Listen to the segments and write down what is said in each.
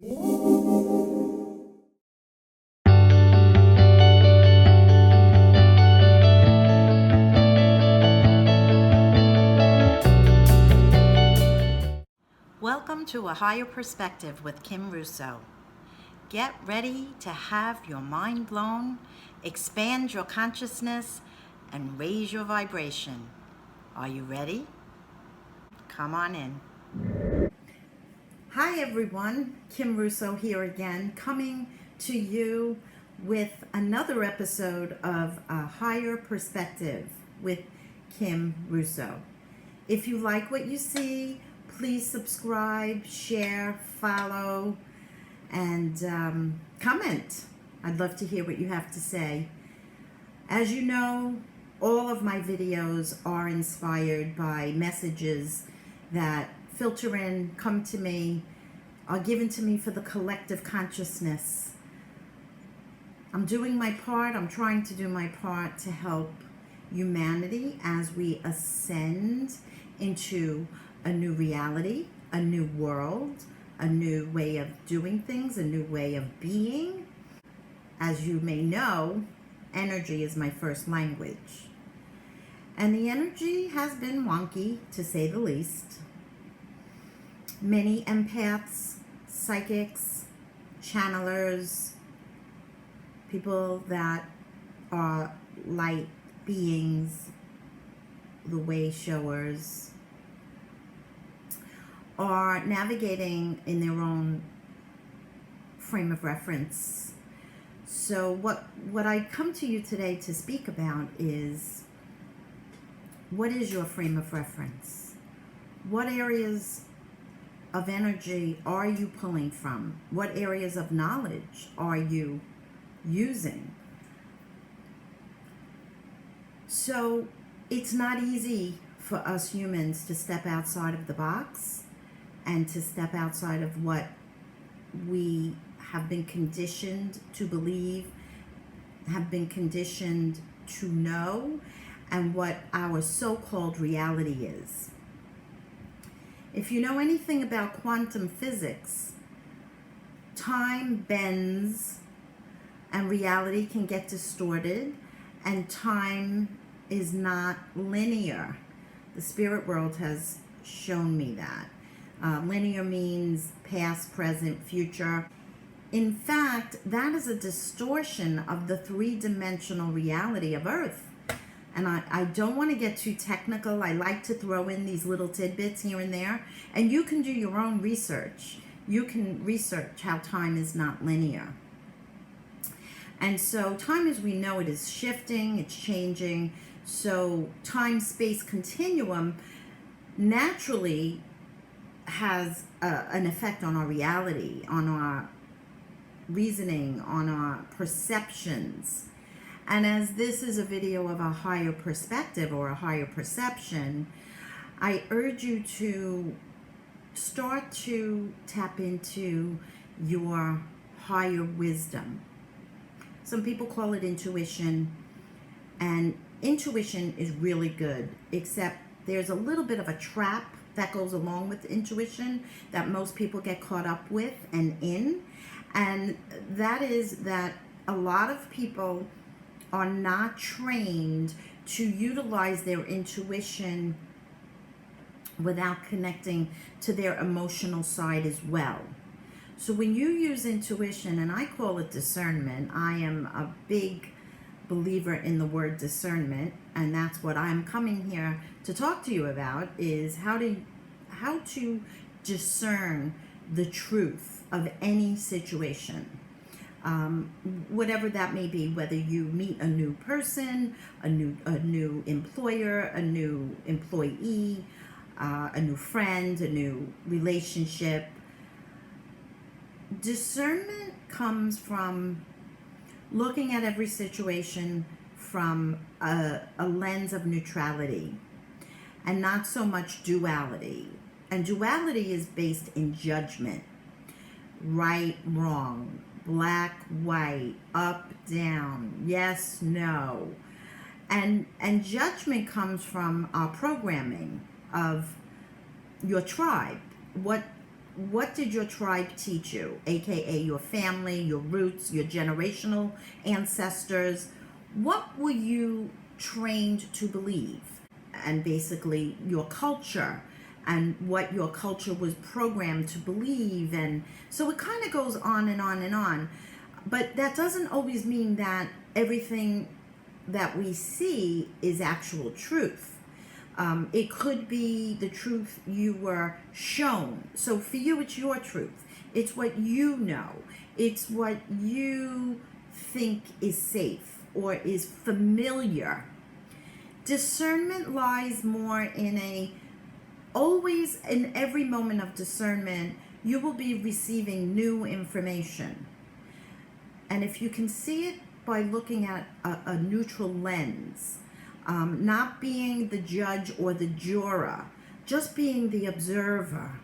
Welcome to A Higher Perspective with Kim Russo. Get ready to have your mind blown, expand your consciousness, and raise your vibration. Are you ready? Come on in. Hi everyone, Kim Russo here again, coming to you with another episode of A Higher Perspective with Kim Russo. If you like what you see, please subscribe, share, follow, and comment. I'd love to hear what you have to say. As you know, all of my videos are inspired by messages that filter in, come to me, are given to me for the collective consciousness. I'm doing my part. I'm trying to do my part to help humanity as we ascend into a new reality, a new world, a new way of doing things, a new way of being. As you may know, energy is my first language. And the energy has been wonky, to say the least. Many empaths, psychics, channelers, people that are light beings, the way showers, are navigating in their own frame of reference. So what I come to you today to speak about is, what is your frame of reference? What areas of energy are you pulling from? What areas of knowledge are you using? So it's not easy for us humans to step outside of the box and to step outside of what we have been conditioned to believe, have been conditioned to know, and what our so-called reality is. If you know anything about quantum physics, time bends and reality can get distorted, and time is not linear. The spirit world has shown me that. Linear means past, present, future. In fact, that is a distortion of the three-dimensional reality of Earth. And I don't want to get too technical. I like to throw in these little tidbits here and there. And you can do your own research. You can research how time is not linear. And so time as we know it is shifting, it's changing. So time-space continuum naturally has an effect on our reality, on our reasoning, on our perceptions. And as this is a video of a higher perspective or a higher perception, I urge you to start to tap into your higher wisdom. Some people call it intuition, and intuition is really good, except there's a little bit of a trap that goes along with intuition that most people get caught up with and in. And that is that a lot of people are not trained to utilize their intuition without connecting to their emotional side as well. So when you use intuition, and I call it discernment, I am a big believer in the word discernment, and that's what I'm coming here to talk to you about, is how to discern the truth of any situation, whatever that may be, whether you meet a new person, a new employer, a new employee, a new friend, a new relationship. Discernment comes from looking at every situation from a lens of neutrality and not so much duality. And duality is based in judgment. Right, wrong, black, white, up, down, yes, no. And judgment comes from our programming of your tribe. What what did your tribe teach you, aka your family, your roots, your generational ancestors? What were you trained to believe? And basically your culture and what your culture was programmed to believe. And so it kind of goes on and on and on. But that doesn't always mean that everything that we see is actual truth. It could be the truth you were shown. So for you, it's your truth. It's what you know. It's what you think is safe or is familiar. Discernment lies more in always in every moment of discernment, you will be receiving new information. And if you can see it by looking at a neutral lens, not being the judge or the juror, just being the observer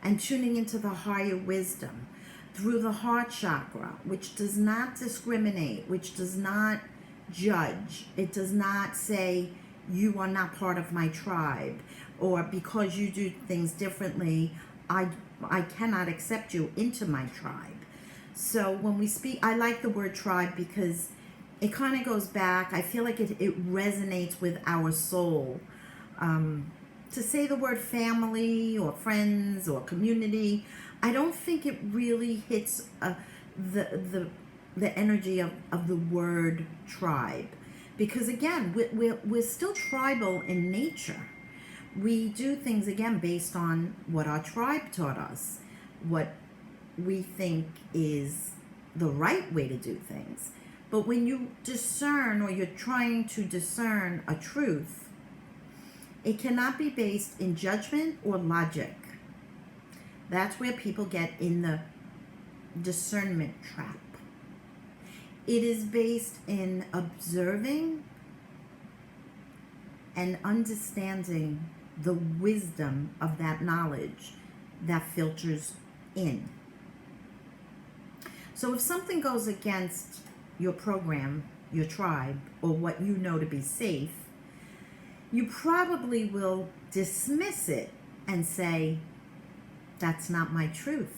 and tuning into the higher wisdom through the heart chakra, which does not discriminate, which does not judge. It does not say, you are not part of my tribe, or because you do things differently, I cannot accept you into my tribe. So when we speak, I like the word tribe because it kind of goes back. I feel like it resonates with our soul. To say the word family or friends or community, I don't think it really hits the energy of the word tribe. Because again, we're still tribal in nature. We do things, again, based on what our tribe taught us, what we think is the right way to do things. But when you discern, or you're trying to discern a truth, it cannot be based in judgment or logic. That's where people get in the discernment trap. It is based in observing and understanding the wisdom of that knowledge that filters in. So if something goes against your program, your tribe, or what you know to be safe, you probably will dismiss it and say, that's not my truth,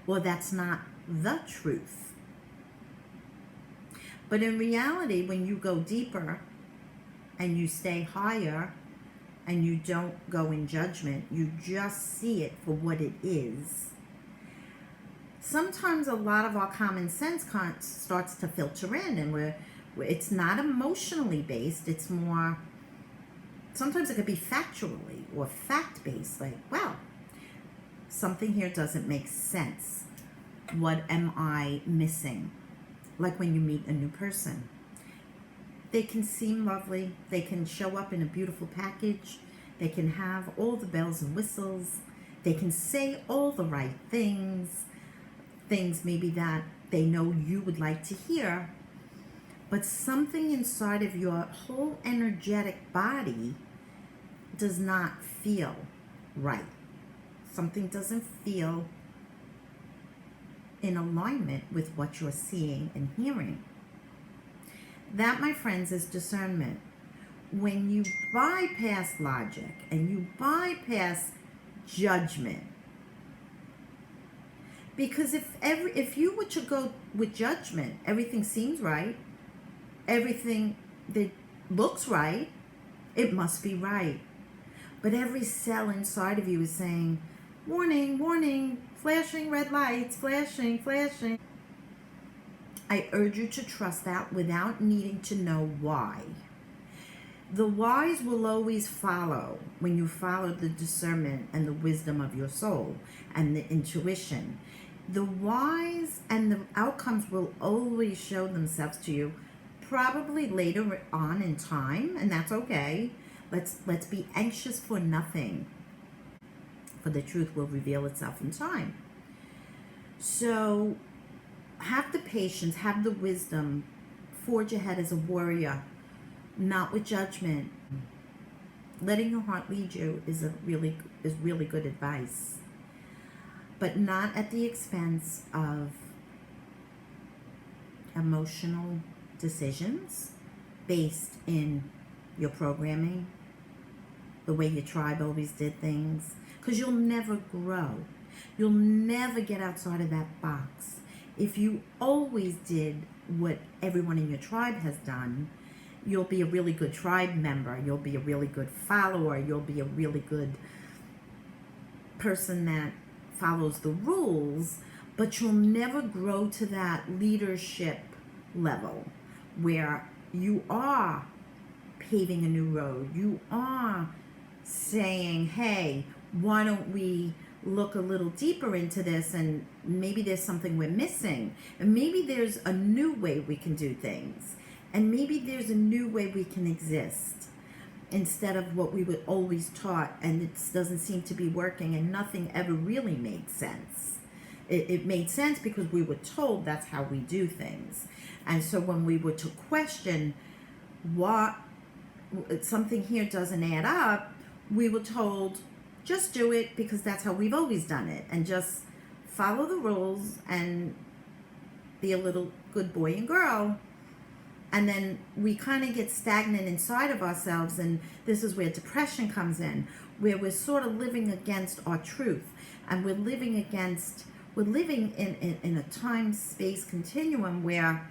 or that's not the truth. But in reality, when you go deeper and you stay higher and you don't go in judgment, you just see it for what it is. Sometimes a lot of our common sense starts to filter in, and it's not emotionally based. It's more, sometimes it could be factually or fact-based, like, well, something here doesn't make sense. What am I missing? Like when you meet a new person. They can seem lovely. They can show up in a beautiful package. They can have all the bells and whistles. They can say all the right things. Things maybe that they know you would like to hear. But something inside of your whole energetic body does not feel right. Something doesn't feel in alignment with what you're seeing and hearing. That, my friends, is discernment. When you bypass logic and you bypass judgment, because if you were to go with judgment, everything seems right, everything that looks right, it must be right. But every cell inside of you is saying, warning, warning, flashing red lights, flashing, flashing. I urge you to trust that without needing to know why. The whys will always follow when you follow the discernment and the wisdom of your soul and the intuition. The whys and the outcomes will always show themselves to you, probably later on in time, and that's okay. Let's be anxious for nothing, for the truth will reveal itself in time. So have the patience, have the wisdom, forge ahead as a warrior, not with judgment. Letting your heart lead you is really good advice, but not at the expense of emotional decisions based in your programming, the way your tribe always did things, because you'll never grow. You'll never get outside of that box. If you always did what everyone in your tribe has done, you'll be a really good tribe member. You'll be a really good follower. You'll be a really good person that follows the rules, but you'll never grow to that leadership level where you are paving a new road. You are saying, hey, why don't we look a little deeper into this, and maybe there's something we're missing, and maybe there's a new way we can do things, and maybe there's a new way we can exist instead of what we were always taught, and it doesn't seem to be working, and nothing ever really made sense. It made sense because we were told that's how we do things. And so when we were to question what something here doesn't add up, we were told, just do it because that's how we've always done it, and just follow the rules and be a little good boy and girl. And then we kind of get stagnant inside of ourselves, and this is where depression comes in, where we're sort of living against our truth, and we're living in a time-space continuum where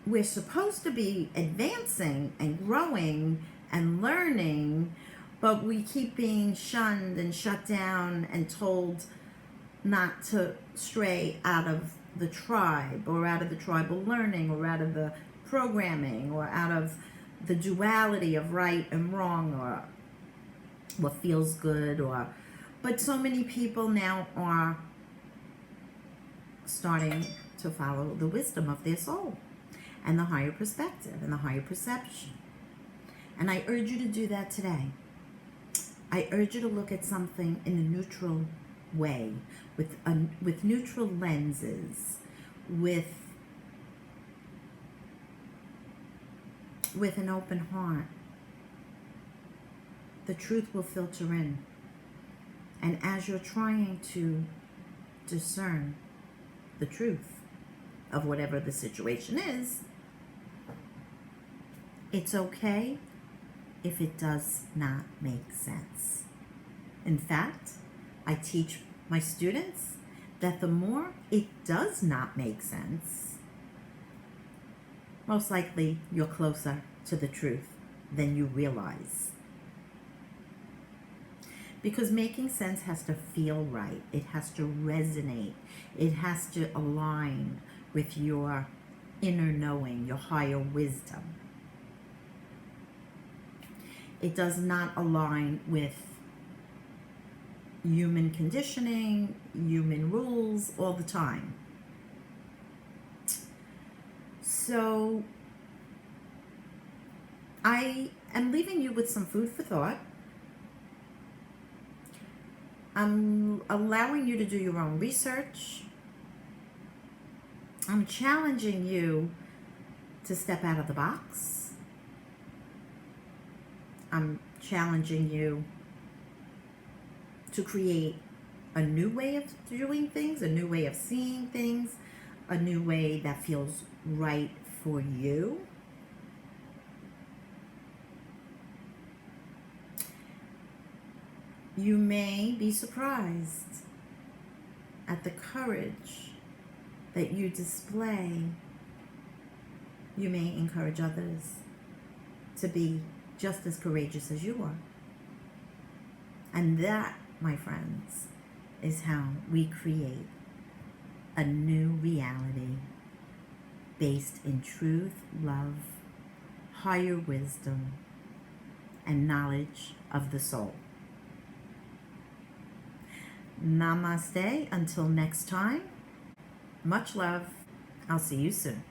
we're supposed to be advancing and growing and learning, but we keep being shunned and shut down and told not to stray out of the tribe, or out of the tribal learning, or out of the programming, or out of the duality of right and wrong, or what feels good. But so many people now are starting to follow the wisdom of their soul and the higher perspective and the higher perception. And I urge you to do that today. I urge you to look at something in a neutral way, with neutral lenses, with an open heart. The truth will filter in. And as you're trying to discern the truth of whatever the situation is, it's okay if it does not make sense. In fact, I teach my students that the more it does not make sense, most likely you're closer to the truth than you realize. Because making sense has to feel right. It has to resonate. It has to align with your inner knowing, your higher wisdom. It does not align with human conditioning, human rules all the time. So I am leaving you with some food for thought. I'm allowing you to do your own research. I'm challenging you to step out of the box. I'm challenging you to create a new way of doing things, a new way of seeing things, a new way that feels right for you. You may be surprised at the courage that you display. You may encourage others to be just as courageous as you are. And that, my friends, is how we create a new reality based in truth, love, higher wisdom, and knowledge of the soul. Namaste. Until next time, much love. I'll see you soon.